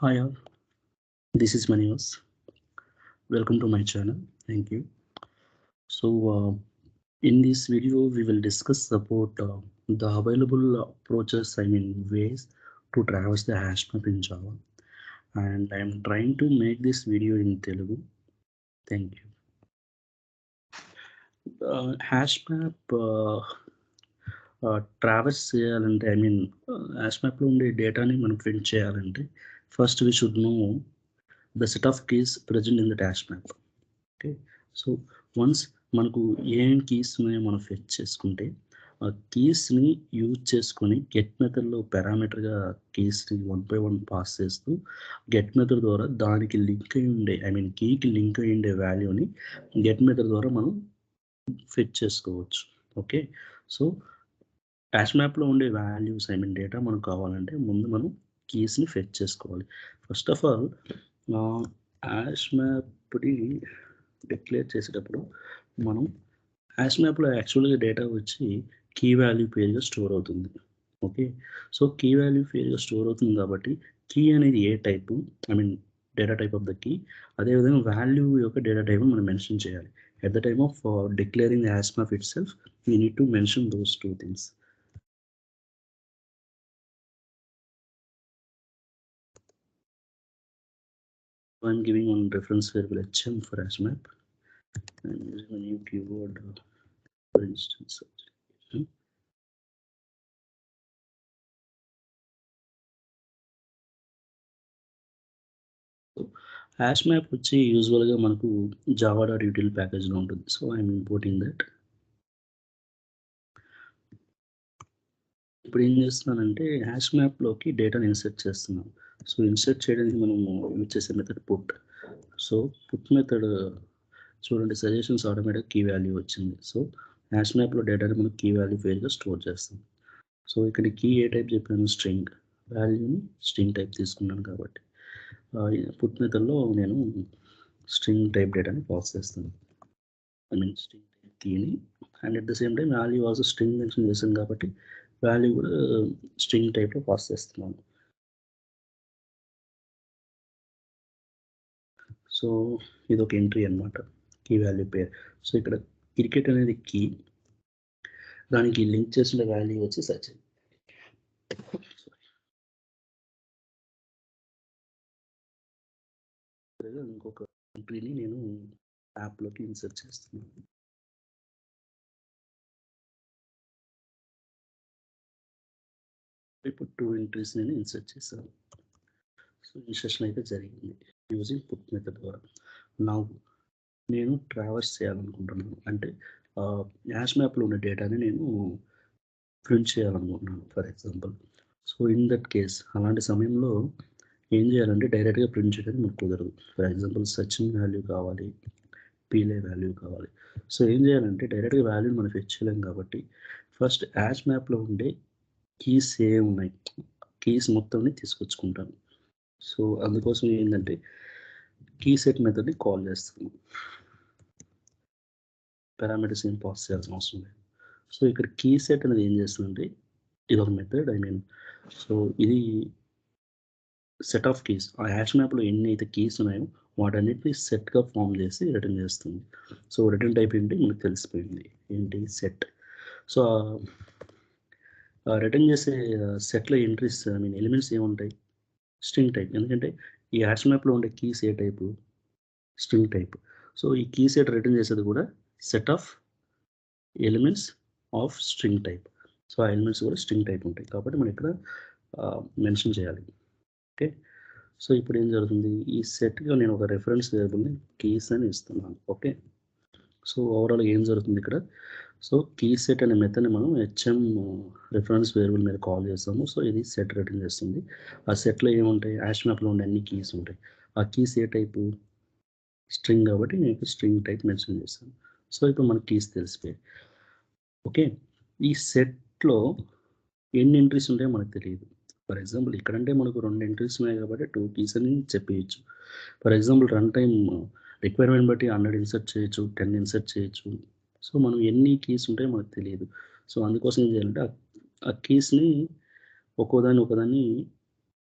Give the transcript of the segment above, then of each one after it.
Hi all, this is Manios. Welcome to my channel. Thank you. So, in this video, we will discuss about the available approaches, ways to traverse the hash map in Java. And I am trying to make this video in Telugu. Thank you. Hash map traverse చేయాలంటే hash map లో ఉండే డేటాని మనం print చేయాలంటే first we should know the set of keys present in the hash map. Okay, so once మనకు ఏం keys ఉన్నాయో మనం ఫెచ్ చేసుకుంటే ఆ కీస్ని యూజ్ చేసుకొని గెట్ మెథడ్లో పారామీటర్గా కీస్ని 1 by 1 పాస్ చేస్తూ గెట్ మెథడ్ ద్వారా దానికి లింక్ అయి ఉండే కీకి లింక్ అయి ఉండే వాల్యూని గెట్ మెథడ్ ద్వారా మనం ఫెచ్ చేసుకోవచ్చు. ఓకే, సో హ్యాష్ మ్యాప్లో ఉండే వాల్యూస్ డేటా మనకు కావాలంటే ముందు మనం కీస్ని ఫెచ్ చేసుకోవాలి. ఫస్ట్ ఆఫ్ ఆల్ హ్యాష్ మ్యాప్ని డిక్లేర్ చేసేటప్పుడు మనం హ్యాష్ మ్యాప్లో యాక్చువల్గా డేటా వచ్చి కీ వాల్యూ పేరుగా స్టోర్ అవుతుంది. ఓకే, సో కీ వాల్యూ పేరుగా స్టోర్ అవుతుంది కాబట్టి కీ అనేది ఏ type data type of the key, అదేవిధంగా వాల్యూ యొక్క డేటా టైప్ మనం మెన్షన్ చేయాలి. At the time of declaring the hash map itself we need to mention those two things. I'm giving one reference variable hm for hash map and using a new keyword for instance. Hash map వచ్చి యూజువల్గా మనకు java.util ప్యాకేజ్లో ఉంటుంది. So I'm importing that. ఇప్పుడు ఏం చేస్తున్నానంటే hash మ్యాప్లోకి డేటాని insert చేస్తున్నాం. So insert చేయడానికి మనము యూజ్ చేసే method put. So put method చూడండి, సజెషన్స్ ఆటోమేటిక్ కీ వాల్యూ వచ్చింది. సో హ్యాష్ మ్యాప్లో డేటాని మనం కీ వాల్యూ పేరుగా స్టోర్ చేస్తాం. సో ఇక్కడ కీ ఏ టైప్ చెప్పాను, స్ట్రింగ్. వాల్యూని స్ట్రింగ్ టైప్ తీసుకున్నాను కాబట్టి పుట్ మెథడ్లో నేను స్ట్రింగ్ టైప్ డేటాని పాస్ చేస్తాను. స్ట్రింగ్ టైప్ కీని and at the same time value also string mention చేశాను కాబట్టి వాల్యూ కూడా స్ట్రింగ్ టైప్లో పాస్ చేస్తున్నాను. సో ఇది ఒక ఎంట్రీ అనమాట, కీ వాల్యూ పేర్. సో ఇక్కడ క్రికెట్ అనేది కీ, దానికి లింక్ చేసిన వాల్యూ వచ్చి సచిన్. ఇంకొక ఎంట్రీని నేను యాప్లోకి ఇన్సర్ట్ చేస్తున్నాను. ఇప్పుడు 2 ఎంట్రీస్ నేను ఇన్సర్ట్ చేశాను. సో ఇన్సర్షన్ అయితే జరిగింది యూజింగ్ పుట్ మెథడ్ ద్వారా. నా నేను ట్రావర్స్ చేయాలనుకుంటున్నాను, అంటే హ్యాష్ మ్యాప్లో ఉన్న డేటాని నేను ప్రింట్ చేయాలనుకుంటున్నాను for example. So in that case అలాంటి సమయంలో ఏం చేయాలంటే డైరెక్ట్గా ప్రింట్ చేయడానికి మనకు కుదరదు. ఫర్ ఎగ్జాంపుల్ సచిన్ వాల్యూ కావాలి, పీలే వాల్యూ కావాలి. సో ఏం చేయాలంటే డైరెక్ట్గా వాల్యూని మనం ఫెచ్ చేయలేం కాబట్టి ఫస్ట్ హ్యాష్ మ్యాప్లో ఉండే కీస్ ఏ ఉన్నాయి, కీస్ మొత్తాన్ని తీసుకొచ్చుకుంటాను. సో అందుకోసం ఏంటంటే కీ సెట్ మెథడ్ని కాల్ చేస్తాను. పారామీటర్స్ ఏం పాస్ చేయాల్సిన అవసరం లేదు. సో ఇక్కడ కీ సెట్ అనేది ఏం చేస్తుందంటే ఇది ఒక మెథడ్. సో ఇది సెట్ ఆఫ్ కీస్, ఆ హ్యాష్ మ్యాప్లో ఎన్ని అయితే కీస్ ఉన్నాయో వాటన్నిటిని సెట్గా ఫామ్ చేసి రిటర్న్ చేస్తుంది. సో రిటర్న్ టైప్ ఏంటి మనకు తెలిసిపోయింది, ఏంటి సెట్. సో రిటర్న్ చేసే సెట్లో ఎంట్రీస్ ఎలిమెంట్స్ ఏముంటాయి, స్ట్రింగ్ టైప్. ఎందుకంటే ఈ హ్యాష్ మ్యాప్లో ఉండే కీస్ ఏ టైపు, స్ట్రింగ్ టైప్. సో ఈ కీ సెట్ రిటర్న్ చేసేది కూడా set of elements of string type. So ఆ ఎలిమెంట్స్ కూడా స్ట్రింగ్ టైప్ ఉంటాయి కాబట్టి మనం ఇక్కడ మెన్షన్ చేయాలి. ఓకే, సో ఇప్పుడు ఏం జరుగుతుంది, ఈ సెట్గా నేను ఒక రెఫరెన్స్ వేరియబుల్ని కీస్ అని ఇస్తున్నాను. ఓకే, సో ఓవరాల్గా ఏం జరుగుతుంది ఇక్కడ, సో కీ సెట్ అనే మెథడ్ని మనం హెచ్ఎం రిఫరెన్స్ వేరియబుల్ మీద కాల్ చేస్తాము. సో ఇది సెట్ రిటర్న్ చేస్తుంది. ఆ సెట్లో ఏముంటాయి, హ్యాష్ మ్యాప్లో ఉండే అన్ని కీస్ ఉంటాయి. ఆ కీస్ ఏ టైపు, స్ట్రింగ్ కాబట్టి నేను స్ట్రింగ్ టైప్ మెన్షన్ చేస్తాను. సో ఇప్పుడు మనకి కీస్ తెలిసిపోయాయి. ఓకే, ఈ సెట్లో ఎన్ని ఎంట్రీస్ ఉంటాయో మనకు తెలియదు. ఫర్ ఎగ్జాంపుల్ ఇక్కడంటే మనకు 2 ఎంట్రీస్ ఉన్నాయి కాబట్టి 2 కీస్ అని చెప్పేయచ్చు. For example run time requirement బట్టి 100 ఇన్సర్ట్ చేయొచ్చు, 10 ఇన్సర్ట్ చేయొచ్చు. సో మనం ఎన్ని కీస్ ఉంటాయో మనకు తెలియదు. సో అందుకోసం ఏం చేయాలంటే ఆ కీస్ని ఒక్కోదాన్ని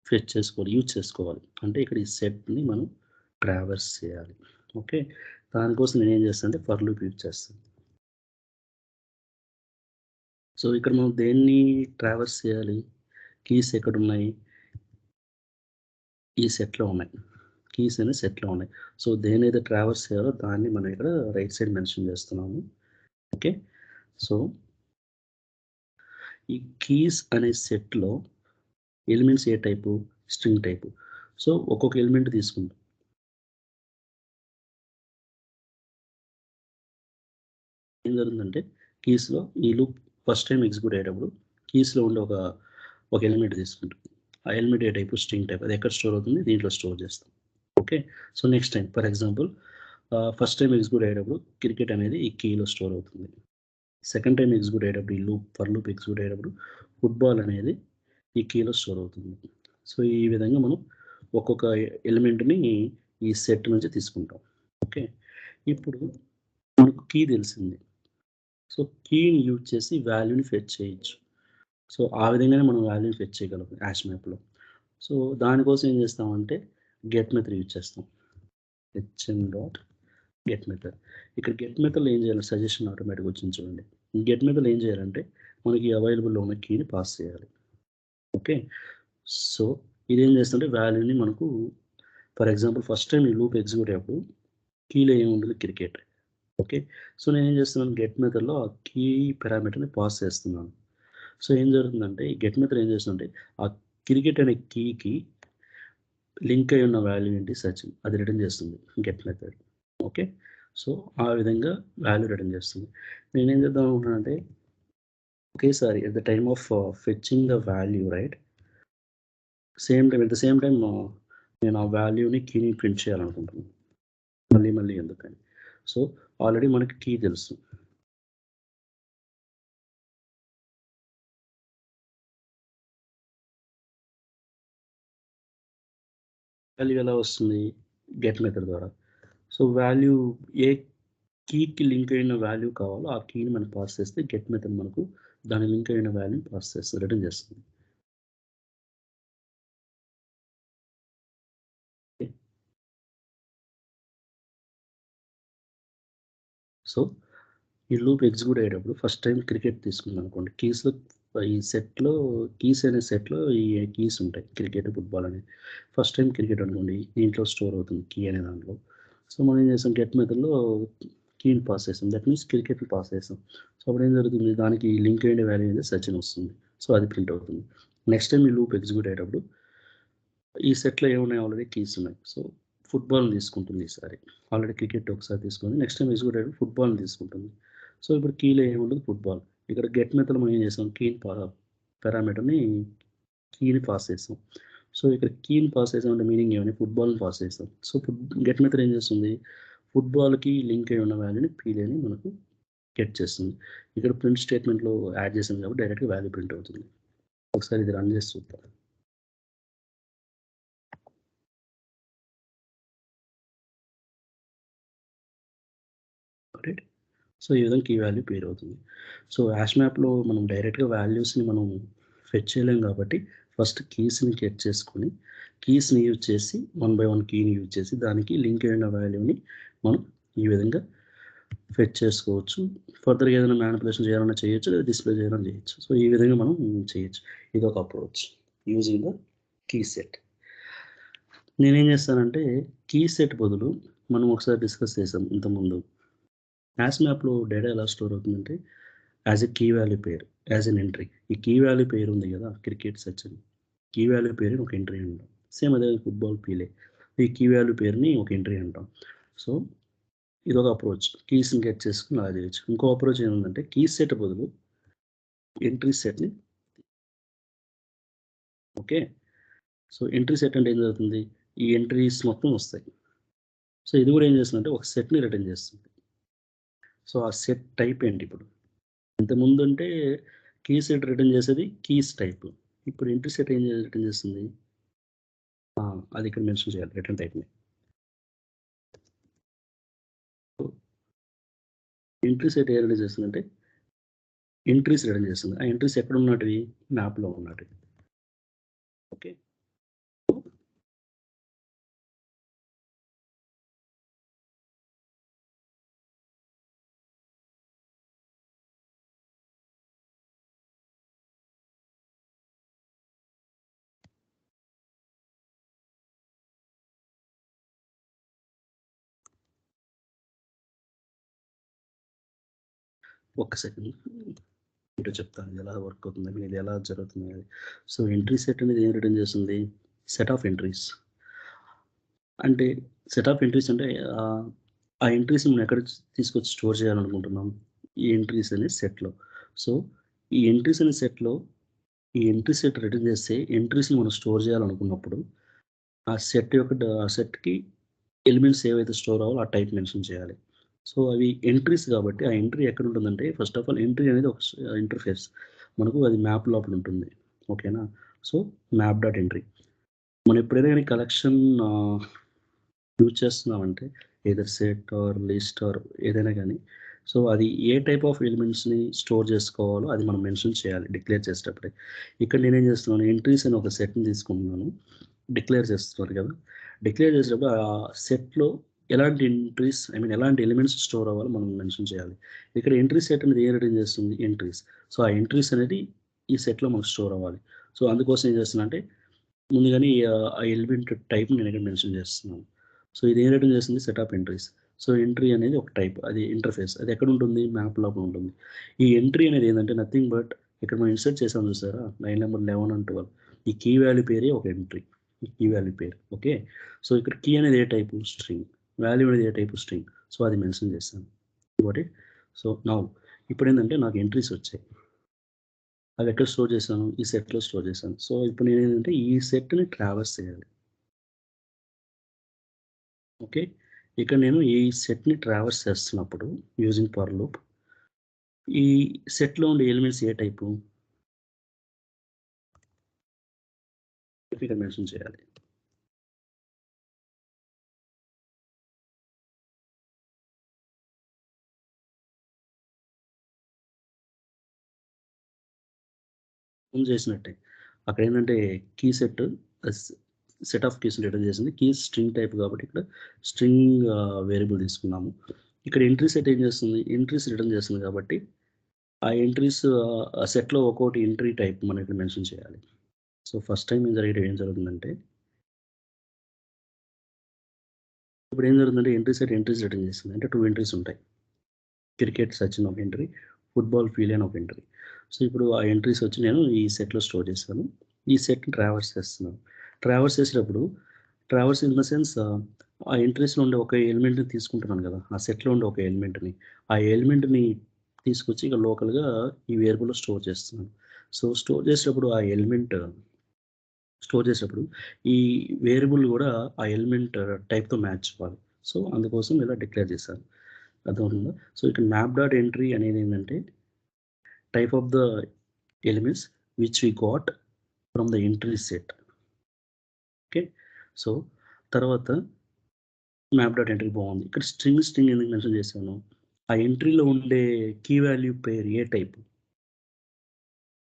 ఫెచ్ చేసుకోవాలి, యూజ్ చేసుకోవాలి. అంటే ఇక్కడ ఈ సెట్‌ని మనం ట్రావర్స్ చేయాలి. ఓకే. దానికోసం నేనేం చేస్తాను అంటే ఫర్ లూప్ యూజ్ చేస్తాను. సో, ఇక్కడ మనం దేన్ని ట్రావర్స్ చేయాలి? కీస్ ఎక్కడున్నాయి? ఈ సెట్‌లో ఉన్నాయి. కీస్ అనేవి సెట్‌లో ఉన్నాయి. సో, దేన్నైతే ట్రావర్స్ చేయాలో దాన్ని మనం ఇక్కడ రైట్ సైడ్ మెన్షన్ చేస్తున్నాము. ఓకే. సో, ఈ కీస్ అనే సెట్‌లో ఎలిమెంట్స్ ఏ టైపు? String type. సో, ఒక్కొక్క ఎలిమెంట్ తీసుకుంటాం. ఏం జరుగుతుందంటే కీస్‌లో ఈ లూప్ ఫస్ట్ టైమ్ ఎగ్జిక్యూట్ అయ్యేటప్పుడు కీస్‌లో ఉండే ఒక ఎలిమెంట్ తీసుకుంటుంది. ఆ ఎలిమెంట్ ఏ టైపు? String type. అది ఎక్కడ స్టోర్ అవుతుంది? దీంట్లో స్టోర్ చేస్తాం. Okay. So, next time for example first time execute అయ్యేటప్పుడు క్రికెట్ అనేది ఈ కీలో స్టోర్ అవుతుంది. సెకండ్ టైమ్ ఎగ్జిక్యూట్ అయ్యేటప్పుడు ఈ లూప్ ఫర్ లూప్ ఎగ్జిక్యూట్ అయ్యేటప్పుడు ఫుట్బాల్ అనేది ఈ కీలో స్టోర్ అవుతుంది. సో, ఈ విధంగా మనం ఒక్కొక్క ఎలిమెంట్‌ని ఈ సెట్ నుంచి తీసుకుంటాం. ఓకే. ఇప్పుడు మనకు కీ తెలిసింది. సో, కీని యూజ్ చేసి వాల్యూని ఫెచ్ చేయొచ్చు. సో, ఆ విధంగానే మనం వాల్యూని ఫెచ్ చేయగలం హాష్ మ్యాప్‌లో. సో, దానికోసం ఏం చేస్తామంటే గెట్ మెథడ్ యూజ్ చేస్తాం. HM dot get method. ఇక్కడ గెట్ మెథడ్‌లో ఏం చేయాలి? సజెషన్ ఆటోమేటిక్‌గా వచ్చింది చూడండి. గెట్ మెథడ్‌లో ఏం చేయాలంటే మనకి అవైలబుల్‌లో ఉన్న కీని పాస్ చేయాలి. ఓకే. సో, ఇదేం చేస్తుందంటే వాల్యూని మనకు ఫర్ ఎగ్జాంపుల్ ఫస్ట్ టైమ్ ఈ లూప్ ఎగ్జిక్యూట్ అయ్యేప్పుడు కీలో ఏముంటుంది? క్రికెట్. ఓకే. సో, నేనేం చేస్తున్నాను గెట్ మెథడ్‌లో ఆ కీ పారామీటర్‌ని పాస్ చేస్తున్నాను. సో, ఏం జరుగుతుందంటే ఈ గెట్ మెథడ్ ఏం చేస్తుందంటే ఆ క్రికెట్ అనే కీకి లింక్ అయ్యి ఉన్న వాల్యూ ఏంటి? సచిన్. అది రిటర్న్ చేస్తుంది గెట్ మెథడ్. ఓకే. సో, ఆ విధంగా వాల్యూ రిటర్న్ చేస్తుంది. నేనేం చేద్దాం అనుకున్నానంటే ఒకేసారి at the time of fetching the value right same time at the same time నేను ఆ వాల్యూని కీని ప్రింట్ చేయాలనుకుంటున్నాను. మళ్ళీ మళ్ళీ ఎందుకని. సో, ఆల్రెడీ మనకి కీ తెలుసు. వాల్యూ ఎలా వస్తుంది? గెట్ మెథడ్ ద్వారా. సో, వాల్యూ ఏ కీకి లింక్ అయిన వాల్యూ కావాలో ఆ కీని మనం పాస్ చేస్తే గెట్ మెథడ్ మనకు దాని లింక్ అయిన వాల్యూని పాస్ చేస్తుంది. రిటర్న్ చేస్తుంది. ఓకే. సో, ఈ లూప్ ఎగ్జిక్యూట్ అయ్యేటప్పుడు ఫస్ట్ టైమ్ క్రికెట్ తీసుకున్నామనుకోండి. కీస్‌లో ఈ సెట్‌లో కీస్ అనే సెట్‌లో ఈ కీస్ ఉంటాయి. క్రికెట్, ఫుట్బాల్ అని. ఫస్ట్ టైమ్ క్రికెట్ అనుకోండి. దీంట్లో స్టోర్ అవుతుంది కీ అనే దాంట్లో. సో, మనం ఏం చేసాం గెట్ మెథడ్‌లో కీని పాస్ చేసాం. దట్ మీన్స్ క్రికెట్‌ని పాస్ చేసాం. సో, అప్పుడు ఏం జరుగుతుంది దానికి లింక్ అయిన వాల్యూ అనేది సచిన్ వస్తుంది. సో, అది ప్రింట్ అవుతుంది. నెక్స్ట్ టైమ్ ఈ లూప్ ఎగ్జిక్యూట్ అయ్యేటప్పుడు ఈ సెట్‌లో ఏమున్నాయి ఆల్రెడీ కీస్ ఉన్నాయి. సో, ఫుట్బాల్‌ని తీసుకుంటుంది ఈసారి. ఆల్రెడీ క్రికెట్ ఒకసారి తీసుకుంది. నెక్స్ట్ టైమ్ ఎగ్జిక్యూట్ అయ్యేటప్పుడు ఫుట్బాల్‌ని తీసుకుంటుంది. సో, ఇప్పుడు కీలో ఏముండదు ఫుట్బాల్. ఇక్కడ గెట్ మెథడ్‌లో మనం ఏం చేసాం కీని పారామీటర్‌ని కీని పాస్ చేసాం. సో, ఇక్కడ కీని పాస్ చేసామంటే మీనింగ్ ఏమని ఫుట్బాల్‌ని పాస్ చేసాం. సో, గెట్ మెథడ్ ఏం చేస్తుంది? ఫుట్బాల్‌కి లింక్ అయి ఉన్న వాల్యూని పీలని మనకు గెట్ చేస్తుంది. ఇక్కడ ప్రింట్ స్టేట్మెంట్‌లో యాడ్ చేసాం కాబట్టి డైరెక్ట్‌గా వాల్యూ ప్రింట్ అవుతుంది. ఒకసారి ఇది రన్ చేసి చూద్దాం. రైట్. సో, ఈ విధంగా కీ వాల్యూ పేర్ అవుతుంది. సో, హాష్ మ్యాప్‌లో మనం డైరెక్ట్‌గా వాల్యూస్‌ని మనం ఫెచ్ చేయలేం కాబట్టి ఫస్ట్ కీస్‌ని గెట్ చేసుకొని, కీస్‌ని యూజ్ చేసి వన్ బై వన్ కీని యూజ్ చేసి దానికి లింక్ అయిన వాల్యూని మనం ఈ విధంగా ఫెచ్ చేసుకోవచ్చు. ఫర్దర్‌గా ఏదైనా మానిప్యులేషన్ చేయాలన్నా చేయొచ్చు. లేదా డిస్‌ప్లే చేయాలన్నా చేయొచ్చు. సో, ఈ విధంగా మనం చేయొచ్చు. ఇదొక approach using the key set. నేనేం చేస్తానంటే కీ సెట్ బదులు మనం ఒకసారి డిస్కస్ చేసాం ఇంతకుముందు. హాష్ మ్యాప్‌లో డేటా ఎలా స్టోర్ అవుతుందంటే as a key value pair, as an entry. ఈ కీ వాల్యూ పెయిర్ ఉంది గదా! క్రికెట్ సచిన్. కీ వాల్యూ పెయిర్‌ని ఒక ఎంట్రీ అంటాం. సేమ్ అదే ఫుట్బాల్ పీలే. ఈ కీ వాల్యూ పెయిర్‌ని ఒక ఎంట్రీ అంటాం. సో, ఇదొక అప్రోచ్. కీస్‌ని గెట్ చేసుకొని అలా చేయొచ్చు. ఇంకో అప్రోచ్ ఏముందంటే కీ సెట్ బదులు ఎంట్రీ సెట్‌ని ఓకే. సో, ఎంట్రీ సెట్ అంటే ఏం జరుగుతుంది? ఈ ఎంట్రీస్ మొత్తం వస్తాయి. సో, ఇది గూడా ఏం చేస్తుందంటే ఒక సెట్‌ని రిటర్న్ చేస్తుంది. సో, ఆ సెట్ టైప్ ఏంటి ఇప్పుడు? ఇంతకుముందంటే కీ సెట్ రిటర్న్ చేసేది కీస్ టైప్. ఇప్పుడు ఎంట్రీ సెట్ ఏం రిటర్న్ చేస్తుంది? ఆ! అది ఇక్కడ మెన్షన్ చేయాలి రిటర్న్ టైప్‌ని. సో, ఎంట్రీ సెట్ ఏ రిలీజ్ చేస్తుందంటే ఎంట్రీస్ రిటర్న్ చేస్తుంది. ఆ ఎంట్రీస్ ఎక్కడున్నటివి? మ్యాప్‌లో ఉన్నటివి. ఓకే. ఒక్క సెకండ్ ఏంటో చెప్తాను ఎలా వర్క్ అవుతుంది, ఇది ఎలా జరుగుతుంది అది. సో ఎంట్రీ సెట్ అనేది ఏం రిటర్న్ చేస్తుంది? Set of entries. అంటే సెట్ ఆఫ్ ఎంట్రీస్ అంటే ఆ ఎంట్రీస్‌ని మనం ఎక్కడ తీసుకొచ్చి స్టోర్ చేయాలనుకుంటున్నాం? ఈ ఎంట్రీస్ అనే సెట్‌లో. సో ఈ ఎంట్రీస్ అనే సెట్‌లో ఈ ఎంట్రీ సెట్ రిటర్న్ చేస్తే ఎంట్రీస్‌ని మనం స్టోర్ చేయాలనుకున్నప్పుడు ఆ సెట్ యొక్క ఆ సెట్‌కి ఎలిమెంట్స్ ఏవైతే స్టోర్ అవ్వాలో ఆ టైప్ మెన్షన్ చేయాలి. సో అవి ఎంట్రీస్ కాబట్టి ఆ ఎంట్రీ ఎక్కడుంటుందంటే ఫస్ట్ ఆఫ్ ఆల్ ఎంట్రీ అనేది ఒక ఇంటర్ఫేస్. మనకు అది మ్యాప్ లోపల ఉంటుంది. ఓకేనా? So map dot entry. మనం ఎప్పుడైనా గాని కలెక్షన్ యూజ్ చేస్తున్నామంటే either set or list or ఏదైనా గాని సో అది ఏ టైప్ ఆఫ్ ఎలిమెంట్స్‌ని స్టోర్ చేసుకోవాలో అది మనం మెన్షన్ చేయాలి డిక్లేర్ చేసేటప్పుడే. ఇక్కడ నేనేం చేస్తున్నాను ఎంట్రీస్ అని ఒక సెట్‌ని తీసుకుంటున్నాను. డిక్లేర్ చేస్తున్నారు కదా! డిక్లేర్ చేసేటప్పుడు ఆ సెట్‌లో ఎలాంటి ఎంట్రీస్ ఎలాంటి ఎలిమెంట్స్ స్టోర్ అవ్వాలో మనం మెన్షన్ చేయాలి. ఇక్కడ ఎంట్రీ సెట్ అనేది ఏం రిటర్న్ చేస్తుంది? ఎంట్రీస్. సో, ఆ ఎంట్రీస్ అనేది ఈ సెట్‌లో మనకు స్టోర్ అవ్వాలి. సో, అందుకోసం ఏం చేస్తున్నా అంటే ముందుగానే ఆ ఎలిమెంట్ టైప్‌ని నేను ఇక్కడ మెన్షన్ చేస్తున్నాను. సో, ఇది ఏం రిటర్న్ చేస్తుంది? Set of entries. So, entry అనేది ఒక టైప్. అది ఇంటర్ఫేస్. అది ఎక్కడుంటుంది? మ్యాప్ లోపల ఉంటుంది. ఈ ఎంట్రీ అనేది ఏందంటే నథింగ్ బట్ ఇక్కడ మనం ఇన్సర్ట్ చేసాం చూసారా? లైన్ నంబర్ 11 అండ్ 12 ఈ కీ వాల్యూ పేరే ఒక ఎంట్రీ. ఈ కీ వాల్యూ పేరు. ఓకే. సో, ఇక్కడ కీ అనేది ఏ టైపు? స్ట్రింగ్. వాల్యూ అనేది ఏ టైపు? స్ట్రింగ్. సో, అది మెన్షన్ చేశాను. Got it? సో, నౌ ఇప్పుడేందంటే నాకు ఎంట్రీస్ వచ్చాయి. అవి ఎక్కడ స్టోర్ చేశాను? ఈ సెట్‌లో స్టోర్ చేశాను. సో, ఇప్పుడు నేనేంటంటే ఈ సెట్‌ని ట్రావర్స్ చేయాలి. ఓకే. ఇక్కడ నేను ఈ సెట్‌ని ట్రావర్స్ చేస్తున్నప్పుడు యూజింగ్ ఫర్ లూప్ ఈ సెట్‌లో ఉండే ఎలిమెంట్స్ ఏ టైపు? ఇక్కడ మెన్షన్ చేయాలి. ముందు చేసినట్టే. అక్కడేంటంటే కీ సెట్ స్ సెట్ ఆఫ్ కీస్‌ని రిటర్న్ చేసింది. కీస్ స్ట్రింగ్ టైప్ కాబట్టి ఇక్కడ స్ట్రింగ్ వేరియబుల్ తీసుకున్నాము. ఇక్కడ ఎంట్రీ సెట్ ఏం చేస్తుంది? ఎంట్రీస్ రిటర్న్ చేస్తుంది కాబట్టి ఆ ఎంట్రీస్ ఆ సెట్‌లో ఒక్కోటి ఎంట్రీ టైప్ మనం ఇక్కడ మెన్షన్ చేయాలి. సో, ఫస్ట్ టైమ్ ఏం జరుగుతుందంటే ఇప్పుడేం జరుగుతుందంటే ఎంట్రీ సెట్ ఎంట్రీస్ రిటర్న్ చేస్తుంది. అంటే 2 ఎంట్రీస్ ఉంటాయి. క్రికెట్ సచిన్ ఒక ఎంట్రీ, ఫుట్‌బాల్ ఫీల్ అని ఒక ఎంట్రీ. సో, ఇప్పుడు ఆ ఎంట్రీస్ వచ్చి నేను ఈ సెట్‌లో స్టోర్ చేశాను. ఈ సెట్‌ని ట్రావర్స్ చేస్తున్నాను. ట్రావర్స్ చేసేటప్పుడు ట్రావర్స్ ఇన్ ద సెన్స్ ఆ ఎంట్రీస్‌లో ఉండే ఒక ఎలిమెంట్‌ని తీసుకుంటున్నాను కదా! ఆ సెట్‌లో ఉండే ఒక ఎలిమెంట్‌ని. ఆ ఎలిమెంట్‌ని తీసుకొచ్చి ఇక లోకల్‌గా ఈ వేరియబుల్‌లో స్టోర్ చేస్తున్నాను. సో, స్టోర్ చేసేటప్పుడు ఆ ఎలిమెంట్ స్టోర్ చేసేటప్పుడు ఈ వేరియబుల్ గూడా ఆ ఎలిమెంట్ టైప్‌తో మ్యాచ్ అవ్వాలి. సో, అందుకోసం ఇలా డిక్లేర్ చేశాను. అర్థమవుతుందా? సో, ఇక్కడ మ్యాప్ డాట్ ఎంట్రీ అనేదేంటంటే type of the elements which we got from the entry set. Okay. So, తర్వాత మ్యాప్ డాట్ ఎంట్రీ బావుంది. ఇక్కడ స్ట్రింగ్ ఎందుకు మెన్షన్ చేశాను? ఆ ఎంట్రీలో ఉండే కీ వాల్యూ పేరు ఏ టైప్?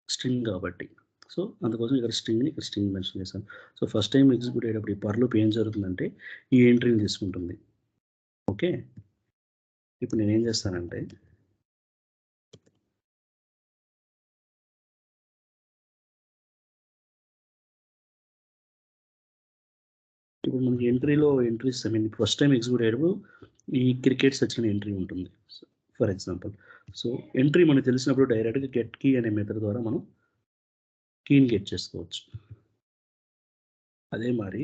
స్ట్రింగ్ కాబట్టి. సో, అందుకోసం ఇక్కడ స్ట్రింగ్ మెన్షన్ చేశాను. సో, ఫస్ట్ టైమ్ ఎగ్జిక్యూట్ అయ్యేటప్పుడు ఈ ఫర్ లూప్ ఏం జరుగుతుందంటే ఈ ఎంట్రీని తీసుకుంటుంది. ఓకే. ఇప్పుడు నేనేం చేస్తానంటే ఇప్పుడు మనకి ఎంట్రీస్ ఫస్ట్ టైమ్ ఎగ్జిక్యూట్ అయ్యేటప్పుడు ఈ క్రికెట్ సచిన్ ఎంట్రీ ఉంటుంది. For example. సో, ఎంట్రీ మనకు తెలిసినప్పుడు డైరెక్ట్‌గా గెట్ కీ అనే మెథడ్ ద్వారా మనం కీని గెట్ చేసుకోవచ్చు. అదే మరి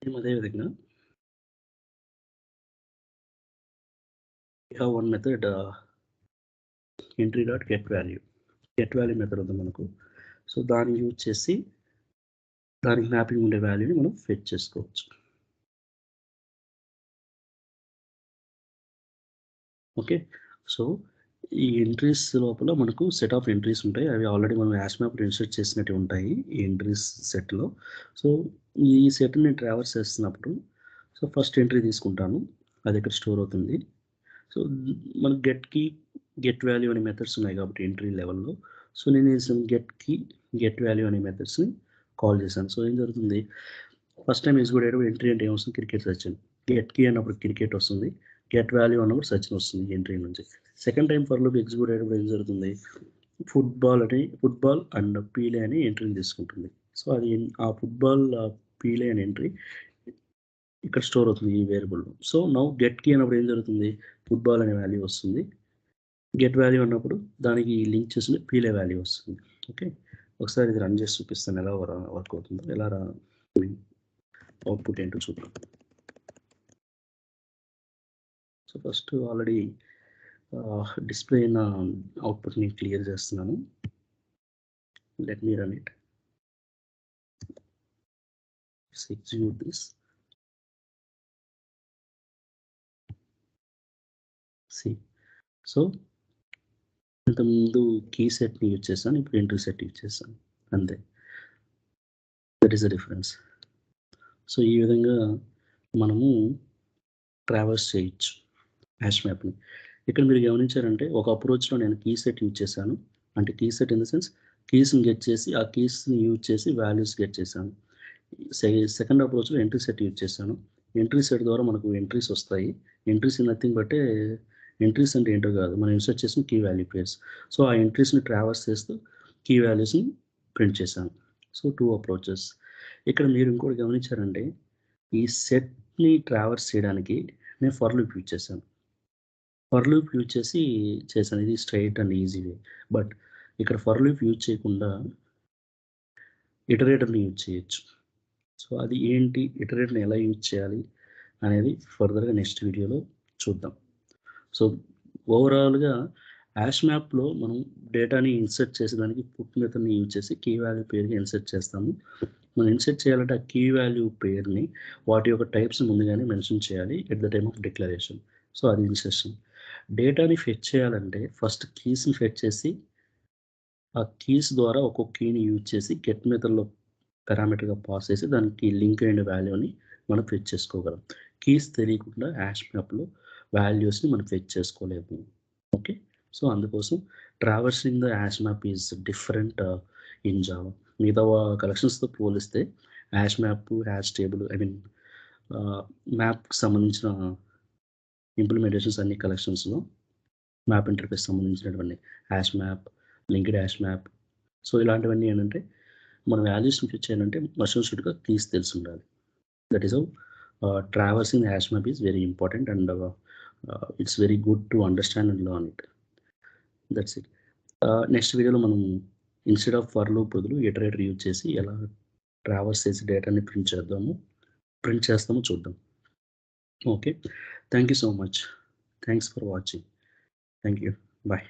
సేమ్ అదే విధంగా we have one method entry dot get value. Get value method ఉంది మనకు. సో, దాన్ని యూజ్ చేసి దానికి మ్యాపింగ్ ఉండే వాల్యూని మనం ఫెచ్ చేసుకోవచ్చు. ఓకే. సో, ఈ ఎంట్రీస్ లోపల మనకు సెట్ ఆఫ్ ఎంట్రీస్ ఉంటాయి. అవి ఆల్రెడీ మనం హ్యాష్ మ్యాప్‌లో ఇన్సర్ట్ చేసినటివి ఉంటాయి. ఈ ఎంట్రీస్ సెట్‌లో. సో, ఈ సెట్‌ని ట్రావర్స్ చేస్తున్నప్పుడు సో, ఫస్ట్ ఎంట్రీ తీసుకుంటాను. అది ఇక్కడ స్టోర్ అవుతుంది. సో, మనకు గెట్ కీ, గెట్ వాల్యూ అనే మెథడ్స్ ఉన్నాయి కాబట్టి ఎంట్రీ లెవెల్‌లో. సో, నేనేం చేశాను గెట్ కీ, గెట్ వాల్యూ అనే మెథడ్స్‌ని కాల్ చేశాను. సో, ఏం జరుగుతుంది ఫస్ట్ టైమ్ ఎగ్జిక్యూట్ అయ్యేటప్పుడు ఎంట్రీ అంటే ఏమొస్తుంది క్రికెట్ సచిన్. గెట్ కీ అన్నప్పుడు క్రికెట్ వస్తుంది. గెట్ వాల్యూ అన్నప్పుడు సచిన్ వస్తుంది ఎంట్రీ నుంచి. Second time for loop execute అయ్యేటప్పుడు ఏం జరుగుతుంది? ఫుట్‌బాల్ అండ్ పీలే అని ఎంట్రీని తీసుకుంటుంది. సో అది ఆ ఫుట్బాల్ పీలే అనే ఎంట్రీ ఇక్కడ స్టోర్ అవుతుంది ఈ variable. So now get key అన్నప్పుడు ఏం జరుగుతుంది, ఫుట్బాల్ అనే వాల్యూ వస్తుంది. గెట్ వాల్యూ అన్నప్పుడు దానికి లింక్ చేసిన పీలే వాల్యూ వస్తుంది. ఓకే, ఒకసారి ఇది రన్ చేసి చూపిస్తాను ఎలా వర్క్ అవుతుందో, ఎలా అవుట్పుట్ ఏంటో చూద్దాం. సో ఫస్ట్ ఆల్రెడీ డిస్ప్లే అయిన అవుట్పుట్ని క్లియర్ చేస్తున్నాను. Let me run it. Execute this. See, so ఇంతకుముందు కీ సెట్ని యూజ్ చేశాను, ఇప్పుడు ఎంట్రీ సెట్ యూజ్ చేశాను, అంతే. That is the difference. So ఈ విధంగా మనము ట్రావర్స్ చేయొచ్చు హ్యాష్ మ్యాప్ని. ఇక్కడ మీరు గమనించారంటే ఒక అప్రోచ్లో నేను కీ సెట్ యూజ్ చేశాను. అంటే key set in the sense కీస్ని గెట్ చేసి ఆ కీస్ని యూజ్ చేసి వాల్యూస్ గెట్ చేశాను. సెకండ్ అప్రోచ్లో ఎంట్రీ సెట్ యూజ్ చేశాను. ఎంట్రీ సెట్ ద్వారా మనకు ఎంట్రీస్ వస్తాయి. ఎంట్రీస్ నథింగ్ బట్టే, ఎంట్రీస్ అంటే ఏంటో కాదు, మనం ఇన్సర్ట్ చేసిన కీ వాల్యూ పేర్స్. సో ఆ ఎంట్రీస్ని ట్రావర్స్ చేస్తూ కీ వాల్యూస్ని ప్రింట్ చేశాను. So 2 approaches. ఇక్కడ మీరు ఇంకోటి గమనించారంటే ఈ సెట్ని ట్రావర్స్ చేయడానికి నేను ఫర్ లూప్ యూజ్ చేశాను. ఫర్ లూప్ యూజ్ చేశాను. ఇది straight and easy way. But ఇక్కడ ఫర్ లూప్ యూజ్ చేయకుండా ఇటరేటర్ని యూజ్ చేయొచ్చు. సో అది ఏంటి, ఇటరేటర్ని ఎలా యూజ్ చేయాలి అనేది ఫర్దర్గా నెక్స్ట్ వీడియోలో చూద్దాం. సో ఓవరాల్గా హ్యాష్ మ్యాప్లో మనం డేటాని ఇన్సర్ట్ చేసేదానికి పుట్ మెథడ్ని యూజ్ చేసి కీ వాల్యూ పేరుని ఇన్సర్ట్ చేస్తాము. మనం ఇన్సర్ట్ చేయాలంటే ఆ కీ వాల్యూ పేరుని వాటి యొక్క టైప్స్ ముందుగానే మెన్షన్ చేయాలి at the time of declaration. So అది ఇన్సర్షన్. డేటాని ఫెచ్ చేయాలంటే ఫస్ట్ కీస్ని ఫెచ్ చేసి ఆ కీస్ ద్వారా ఒక్కొక్క కీని యూజ్ చేసి గెట్ మెథడ్లో పారామీటర్గా పాస్ చేసి దానికి లింక్ అయిన వాల్యూని మనం ఫెచ్ చేసుకోగలం. కీస్ తెలియకుండా హ్యాష్ మ్యాప్లో వాల్యూస్ని మనం ఫెచ్ చేసుకోలేము. ఓకే, సో అందుకోసం traversing the hash map is different in Java. మిగతా కలెక్షన్స్తో పోలిస్తే hash map, hash table, I mean మ్యాప్కి సంబంధించిన ఇంప్లిమెంటేషన్స్ అన్ని కలెక్షన్స్లో మ్యాప్ ఇంటర్ఫేస్ సంబంధించినటువంటి hash map, linked hash map, so ఇలాంటివన్నీ ఏంటంటే మన వాల్యూస్ని ఫిట్ చేయాలంటే మస్ట్ షుడ్గా కీస్ తెలిసి ఉండాలి. That is how traversing hash map is very important and it's very good to understand and learn it. That's it. Next వీడియోలో మనం ఇన్స్టెడ్ ఆఫ్ ఫర్ లూప్ బదులు ఇటరేటర్ యూజ్ చేసి ఎలా ట్రావర్స్ చేసి డేటాని ప్రింట్ చేస్తామో చూద్దాం. Okay, thank you so much. Thanks for watching. Thank you. Bye.